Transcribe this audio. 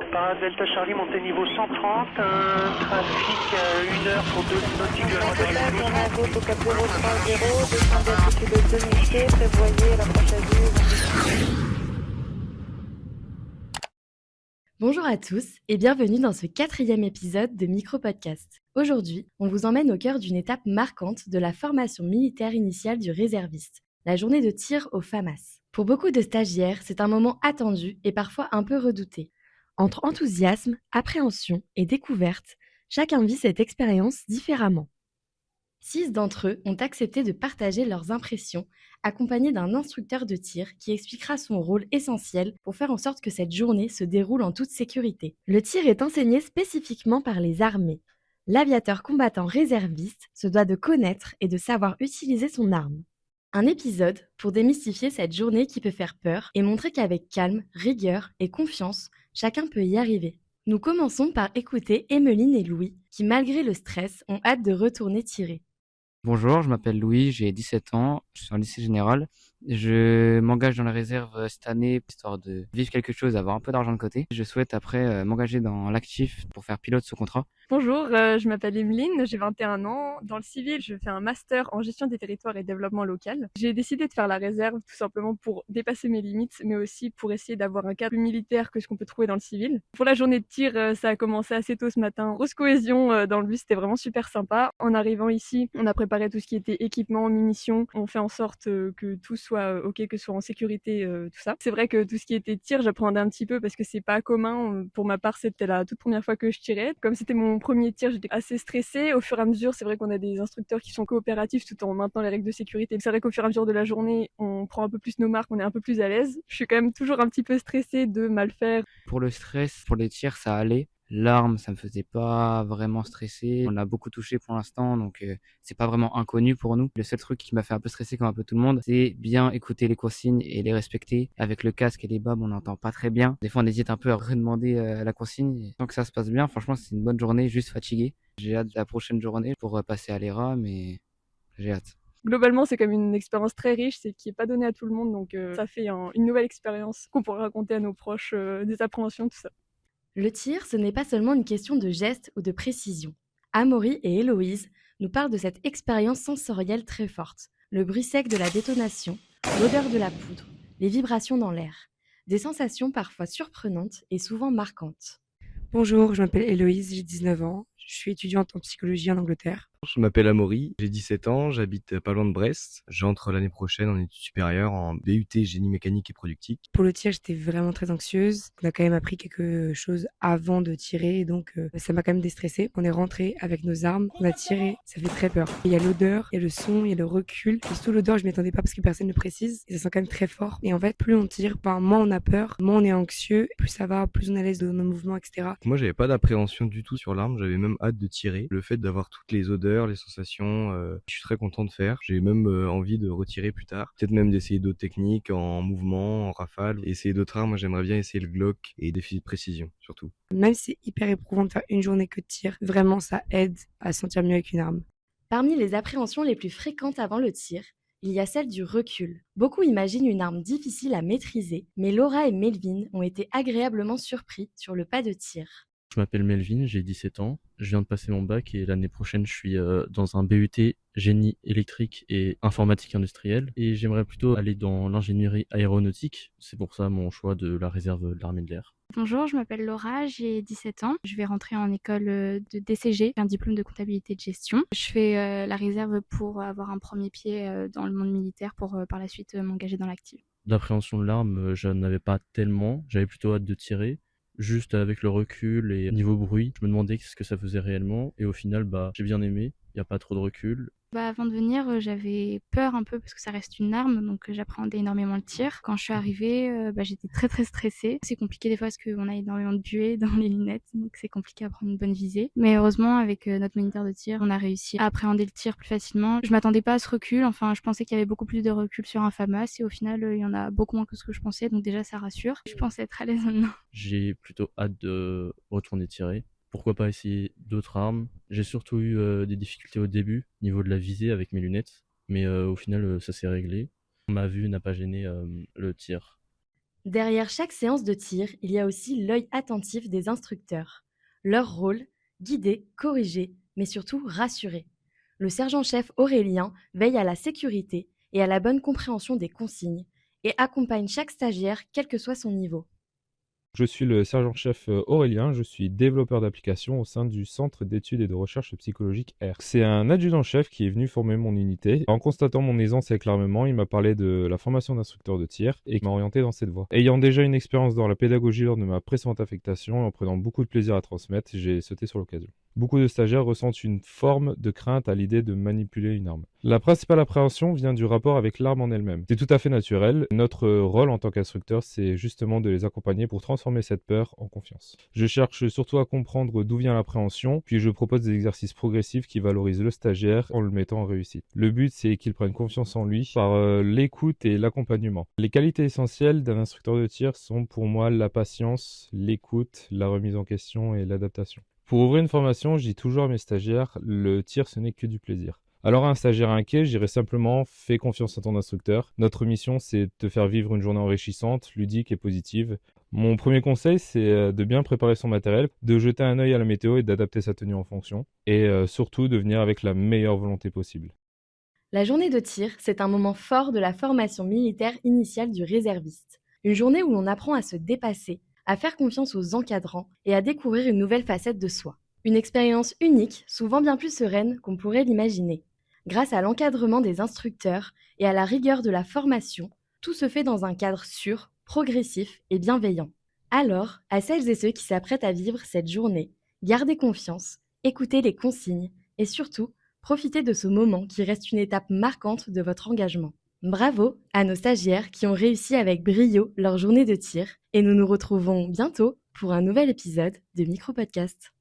Par Delta Charlie, montée niveau 130, trafic 1 heure pour 2 nautiques de la On a un go au cap 030, descendez altitude de 2000 pieds, prévoyez l'approche à vue. Bonjour à tous et bienvenue dans ce 4e épisode de Micro-Podcast. Aujourd'hui, on vous emmène au cœur d'une étape marquante de la formation militaire initiale du réserviste, la journée de tir au FAMAS. Pour beaucoup de stagiaires, c'est un moment attendu et parfois un peu redouté. Entre enthousiasme, appréhension et découverte, chacun vit cette expérience différemment. 6 d'entre eux ont accepté de partager leurs impressions, accompagnés d'un instructeur de tir qui expliquera son rôle essentiel pour faire en sorte que cette journée se déroule en toute sécurité. Le tir est enseigné spécifiquement par les armées. L'aviateur combattant réserviste se doit de connaître et de savoir utiliser son arme. Un épisode pour démystifier cette journée qui peut faire peur et montrer qu'avec calme, rigueur et confiance, chacun peut y arriver. Nous commençons par écouter Emmeline et Louis qui, malgré le stress, ont hâte de retourner tirer. Bonjour, je m'appelle Louis, j'ai 17 ans, je suis en lycée général. Je m'engage dans la réserve cette année histoire de vivre quelque chose, avoir un peu d'argent de côté. Je souhaite après m'engager dans l'actif pour faire pilote sous contrat. Bonjour, je m'appelle Emeline, j'ai 21 ans. Dans le civil, je fais un master en gestion des territoires et développement local. J'ai décidé de faire la réserve tout simplement pour dépasser mes limites, mais aussi pour essayer d'avoir un cadre plus militaire que ce qu'on peut trouver dans le civil. Pour la journée de tir, ça a commencé assez tôt ce matin. Grosse cohésion dans le bus, c'était vraiment super sympa. En arrivant ici, on a préparé tout ce qui était équipement, munitions. On fait en sorte que tout soit ok, que ce soit en sécurité, tout ça. C'est vrai que tout ce qui était tir, j'appréhendais un petit peu parce que c'est pas commun. Pour ma part, c'était la toute première fois que je tirais. Comme c'était mon premier tir, j'étais assez stressée. Au fur et à mesure, c'est vrai qu'on a des instructeurs qui sont coopératifs tout en maintenant les règles de sécurité. C'est vrai qu'au fur et à mesure de la journée, on prend un peu plus nos marques, on est un peu plus à l'aise. Je suis quand même toujours un petit peu stressée de mal faire. Pour le stress, pour les tirs, ça allait. L'arme, ça me faisait pas vraiment stresser. On a beaucoup touché pour l'instant, donc c'est pas vraiment inconnu pour nous. Le seul truc qui m'a fait un peu stresser comme un peu tout le monde, c'est bien écouter les consignes et les respecter. Avec le casque et les babs, on n'entend pas très bien. Des fois, on hésite un peu à redemander la consigne. Et tant que ça se passe bien, franchement, c'est une bonne journée, juste fatigué. J'ai hâte de la prochaine journée pour passer à l'ERA, mais j'ai hâte. Globalement, c'est comme une expérience très riche, c'est qui est pas donnée à tout le monde, donc ça fait une nouvelle expérience qu'on pourra raconter à nos proches, des appréhensions, tout ça. Le tir, ce n'est pas seulement une question de geste ou de précision. Amaury et Héloïse nous parlent de cette expérience sensorielle très forte. Le bruit sec de la détonation, l'odeur de la poudre, les vibrations dans l'air. Des sensations parfois surprenantes et souvent marquantes. Bonjour, je m'appelle Héloïse, j'ai 19 ans. Je suis étudiante en psychologie en Angleterre. Je m'appelle Amaury, j'ai 17 ans, j'habite pas loin de Brest. J'entre l'année prochaine en études supérieures en BUT génie mécanique et productique. Pour le tir, j'étais vraiment très anxieuse. On a quand même appris quelque chose avant de tirer, et donc ça m'a quand même déstressée. On est rentré avec nos armes, on a tiré, ça fait très peur. Il y a l'odeur, il y a le son, il y a le recul. Et surtout l'odeur, je m'y attendais pas parce que personne ne précise. Et ça sent quand même très fort. Et en fait, plus on tire, moins on a peur, moins on est anxieux, plus ça va, plus on est à l'aise de nos mouvements, etc. Moi, j'avais pas d'appréhension du tout sur l'arme, j'avais même hâte de tirer. Le fait d'avoir toutes les odeurs, les sensations, je suis très content de faire. J'ai même envie de retirer plus tard. Peut-être même d'essayer d'autres techniques en mouvement, en rafale. Et essayer d'autres armes, moi j'aimerais bien essayer le Glock et défis de précision, surtout. Même si c'est hyper éprouvant de faire une journée que de tir, vraiment ça aide à se sentir mieux avec une arme. Parmi les appréhensions les plus fréquentes avant le tir, il y a celle du recul. Beaucoup imaginent une arme difficile à maîtriser, mais Laura et Melvin ont été agréablement surpris sur le pas de tir. Je m'appelle Melvin, j'ai 17 ans, je viens de passer mon bac et l'année prochaine je suis dans un BUT génie électrique et informatique industrielle et j'aimerais plutôt aller dans l'ingénierie aéronautique, c'est pour ça mon choix de la réserve de l'armée de l'air. Bonjour, je m'appelle Laura, j'ai 17 ans. Je vais rentrer en école de DCG, un diplôme de comptabilité de gestion. Je fais la réserve pour avoir un premier pied dans le monde militaire pour par la suite m'engager dans l'actif. L'appréhension de l'arme, je n'avais pas tellement, j'avais plutôt hâte de tirer. Juste avec le recul et niveau bruit, je me demandais ce que ça faisait réellement et au final, j'ai bien aimé, il n'y a pas trop de recul. Avant de venir, j'avais peur un peu parce que ça reste une arme, donc j'appréhendais énormément le tir. Quand je suis arrivée, j'étais très très stressée. C'est compliqué des fois parce qu'on a énormément de buée dans les lunettes, donc c'est compliqué à prendre une bonne visée. Mais heureusement, avec notre moniteur de tir, on a réussi à appréhender le tir plus facilement. Je m'attendais pas à ce recul, enfin je pensais qu'il y avait beaucoup plus de recul sur un FAMAS et au final, il y en a beaucoup moins que ce que je pensais, donc déjà ça rassure. Je pense être à l'aise maintenant. J'ai plutôt hâte de retourner tirer. Pourquoi pas essayer d'autres armes. J'ai surtout eu des difficultés au début, au niveau de la visée avec mes lunettes, mais au final ça s'est réglé. Ma vue n'a pas gêné le tir. Derrière chaque séance de tir, il y a aussi l'œil attentif des instructeurs. Leur rôle, guider, corriger, mais surtout rassurer. Le sergent-chef Aurélien veille à la sécurité et à la bonne compréhension des consignes et accompagne chaque stagiaire quel que soit son niveau. Je suis le sergent-chef Aurélien, je suis développeur d'applications au sein du Centre d'études et de recherche psychologique R. C'est un adjudant-chef qui est venu former mon unité. En constatant mon aisance avec l'armement, il m'a parlé de la formation d'instructeur de tir et m'a orienté dans cette voie. Ayant déjà une expérience dans la pédagogie lors de ma précédente affectation et en prenant beaucoup de plaisir à transmettre, j'ai sauté sur l'occasion. Beaucoup de stagiaires ressentent une forme de crainte à l'idée de manipuler une arme. La principale appréhension vient du rapport avec l'arme en elle-même. C'est tout à fait naturel. Notre rôle en tant qu'instructeur, c'est justement de les accompagner pour transformer cette peur en confiance. Je cherche surtout à comprendre d'où vient l'appréhension, puis je propose des exercices progressifs qui valorisent le stagiaire en le mettant en réussite. Le but, c'est qu'il prenne confiance en lui par l'écoute et l'accompagnement. Les qualités essentielles d'un instructeur de tir sont pour moi la patience, l'écoute, la remise en question et l'adaptation. Pour ouvrir une formation, je dis toujours à mes stagiaires, le tir ce n'est que du plaisir. Alors à un stagiaire inquiet, je dirais simplement fais confiance à ton instructeur. Notre mission, c'est de te faire vivre une journée enrichissante, ludique et positive. Mon premier conseil, c'est de bien préparer son matériel, de jeter un œil à la météo et d'adapter sa tenue en fonction. Et surtout, de venir avec la meilleure volonté possible. La journée de tir, c'est un moment fort de la formation militaire initiale du réserviste. Une journée où l'on apprend à se dépasser, à faire confiance aux encadrants et à découvrir une nouvelle facette de soi. Une expérience unique, souvent bien plus sereine qu'on pourrait l'imaginer. Grâce à l'encadrement des instructeurs et à la rigueur de la formation, tout se fait dans un cadre sûr, progressif et bienveillant. Alors, à celles et ceux qui s'apprêtent à vivre cette journée, gardez confiance, écoutez les consignes et surtout, profitez de ce moment qui reste une étape marquante de votre engagement. Bravo à nos stagiaires qui ont réussi avec brio leur journée de tir et nous nous retrouvons bientôt pour un nouvel épisode de Micro Podcast.